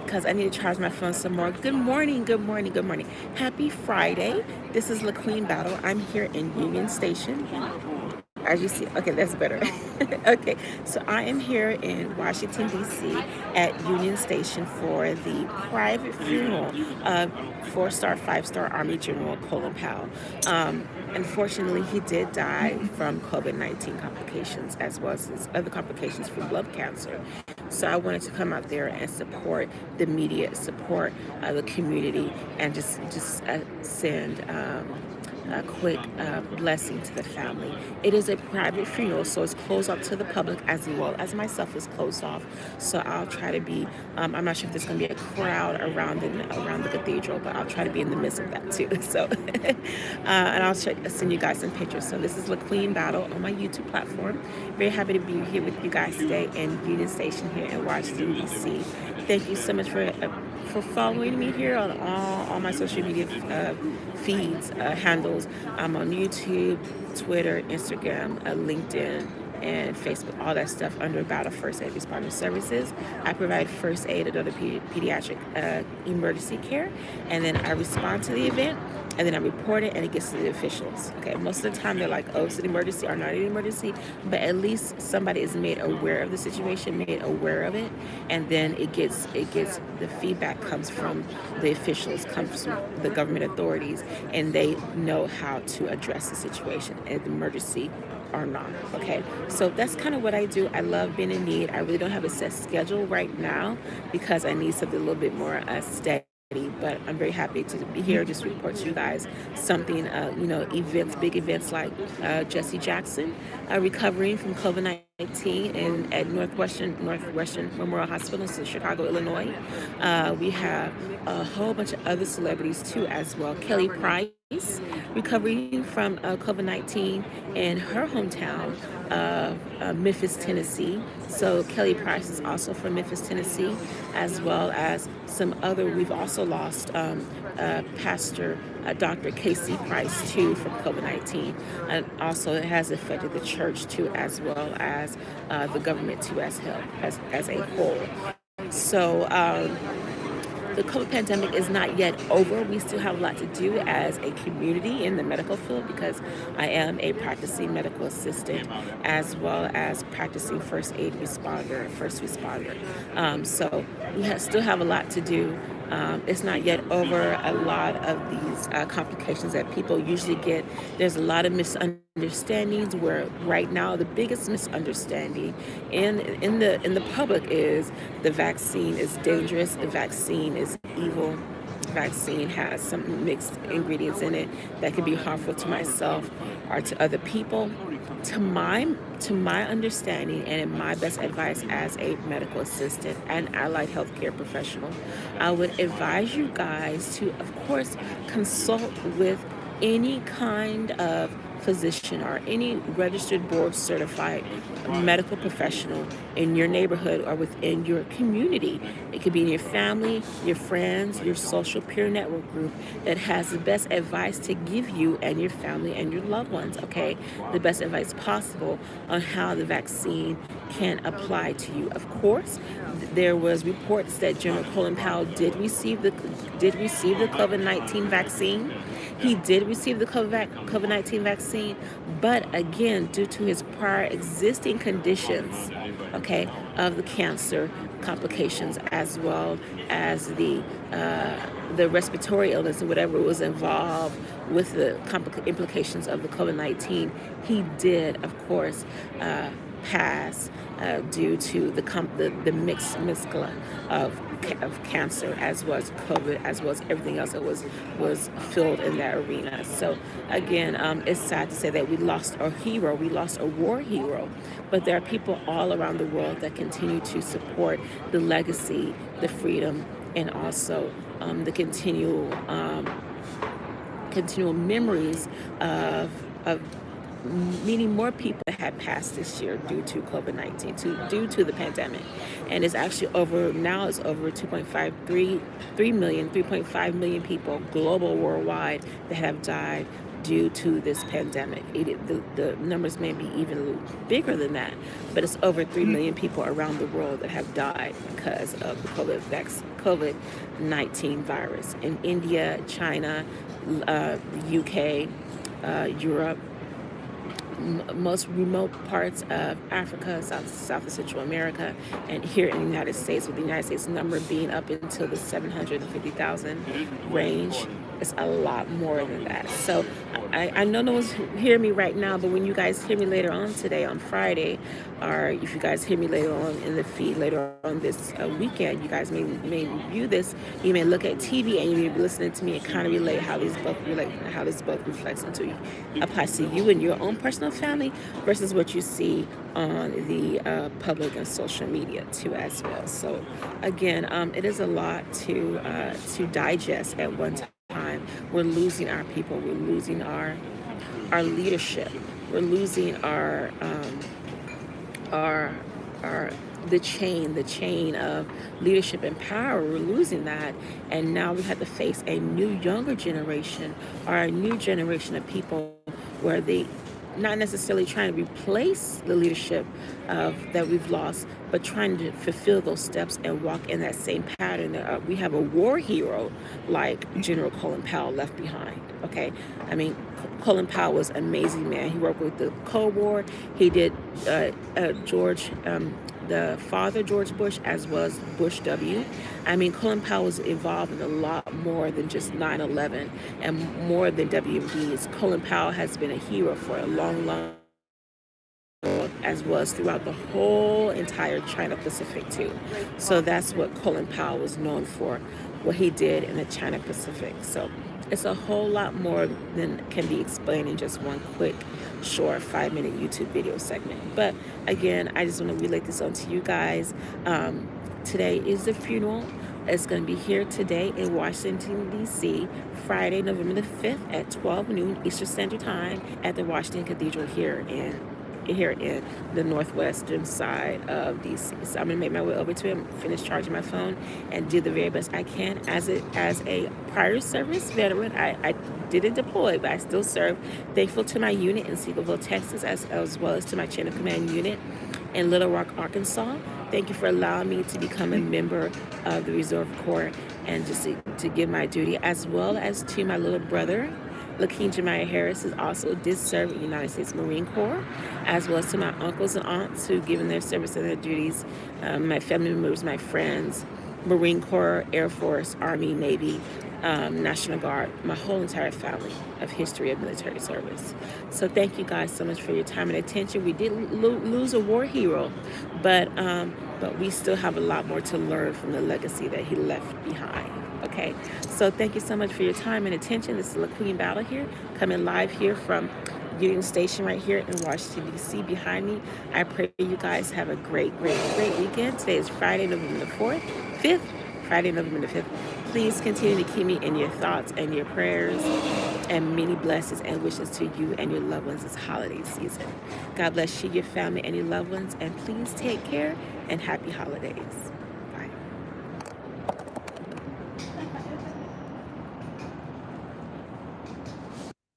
because I need to charge my phone some more. Good morning, good morning, good morning. Happy Friday. This is LaQueen Battle. I'm here in Union Station. As you see, okay, that's better. Okay, so I am here in Washington, D.C. at Union Station for the private funeral of four-star, five-star Army General Colin Powell. Unfortunately, he did die from COVID-19 complications as well as his other complications from blood cancer. So I wanted to come out there and support the media, support the community, and just send a quick blessing to the family. It is a private funeral, so it's closed off to the public as well as myself is closed off. So I'll try to be. I'm not sure if there's going to be a crowd around the cathedral, but I'll try to be in the midst of that too. So, and I'll send you guys some pictures. So this is LaQueen Battle on my YouTube platform. Very happy to be here with you guys today in Union Station here in Washington D.C. Thank you so much for following me here on all my social media feeds, handles. I'm on YouTube, Twitter, Instagram, LinkedIn, and Facebook, all that stuff under Battle First Aid Responder Services. I provide first aid and other pediatric emergency care, and then I respond to the event, and then I report it, and it gets to the officials. Okay, most of the time they're like, oh, it's an emergency or not an emergency, but at least somebody is made aware of the situation, made aware of it, and then it gets the feedback comes from the officials, comes from the government authorities, and they know how to address the situation, and the emergency or not. Okay, so that's kind of what I do. I love being in need. I really don't have a set schedule right now because I need something a little bit more steady. But I'm very happy to be here, just report to you guys something, events, big events like Jesse Jackson recovering from COVID-19 at Northwestern Memorial Hospital in Chicago, Illinois. We have a whole bunch of other celebrities too as well. Kelly Price recovering from COVID-19 in her hometown of Memphis, Tennessee. So Kelly Price is also from Memphis, Tennessee, as well as some other. We've also lost Pastor Dr. Casey Price too from COVID-19, and also it has affected the church too, as well as the government too as a whole. So. The COVID pandemic is not yet over. We still have a lot to do as a community in the medical field because I am a practicing medical assistant as well as practicing first responder. So we still have a lot to do. It's not yet over. A lot of these complications that people usually get, there's a lot of misunderstandings where right now the biggest misunderstanding in the public is the vaccine is dangerous, the vaccine is evil, the vaccine has some mixed ingredients in it that could be harmful to myself or to other people. To my understanding and in my best advice as a medical assistant and allied healthcare professional, I would advise you guys to, of course, consult with any kind of physician or any registered board certified medical professional in your neighborhood or within your community. It could be in your family, your friends, your social peer network group that has the best advice to give you and your family and your loved ones, okay? The best advice possible on how the vaccine can apply to you. Of course, there was reports that General Colin Powell did receive the COVID-19 vaccine. He did receive the COVID-19 vaccine, but again, due to his prior existing conditions, okay, of the cancer complications as well as the respiratory illness and whatever was involved with the implications of the COVID-19, he did, of course, pass due to the mixed mescla of cancer as well as COVID, as well as everything else that was filled in that arena. So again, it's sad to say that we lost a hero, we lost a war hero, but there are people all around the world that continue to support the legacy, the freedom, and also the continual memories of meaning more people had passed this year due to COVID-19, due to the pandemic. And it's actually over 3.5 million people global worldwide that have died due to this pandemic. The numbers may be even bigger than that, but it's over 3 million people around the world that have died because of the COVID-19 virus in India, China, UK, Europe, most remote parts of Africa, South and Central America, and here in the United States, with the United States number being up until the 750,000 range. It's a lot more than that. So I know no one's hearing me right now, but when you guys hear me later on today, on Friday, or if you guys hear me later on in the feed later on this weekend, you guys may view this. You may look at TV and you may be listening to me and kind of relate how this book reflects into applies to you and your own personal family versus what you see on the public and social media too as well. So again, it is a lot to digest at one time. We're losing our people. We're losing our leadership. We're losing our the chain of leadership and power. We're losing that, and now we have to face a new younger generation or a new generation of people where they not necessarily trying to replace the leadership that we've lost, but trying to fulfill those steps and walk in that same pattern. We have a war hero like General Colin Powell left behind. Okay, I mean, Colin Powell was an amazing man. He worked with the Cold War. He did George. The father, George Bush, as well as Bush W. I mean, Colin Powell was involved in a lot more than just 9/11 and more than WMDs. Colin Powell has been a hero for a long as well as throughout the whole entire China Pacific too. So that's what Colin Powell was known for, what he did in the China Pacific. So it's a whole lot more than can be explained in just one quick, short 5-minute YouTube video segment. But again, I just want to relate this on to you guys. Today is the funeral. It's going to be here today in Washington, D.C., Friday, November the 5th at 12 noon Eastern Standard Time at the Washington Cathedral here in the northwestern side of DC. So I'm gonna make my way over to him, finish charging my phone, and do the very best I can. As a prior service veteran, I didn't deploy, but I still serve. Thankful to my unit in Seagoville, Texas, as well as to my chain of command unit in Little Rock, Arkansas. Thank you for allowing me to become a member of the Reserve Corps and just to give my duty, as well as to my little brother, Lakeem Jemiah Harris, is also did serve in the United States Marine Corps, as well as to my uncles and aunts who've given their service and their duties, my family members, my friends, Marine Corps, Air Force, Army, Navy, National Guard, my whole entire family of history of military service. So thank you guys so much for your time and attention. We did lose a war hero, but we still have a lot more to learn from the legacy that he left behind. Okay, so thank you so much for your time and attention. This is LaQueen Battle here, coming live here from Union Station right here in Washington, D.C. behind me. I pray you guys have a great weekend. Today is Friday, November the 5th, Friday, November the 5th. Please continue to keep me in your thoughts and your prayers, and many blessings and wishes to you and your loved ones this holiday season. God bless you, your family, and your loved ones, and please take care and happy holidays.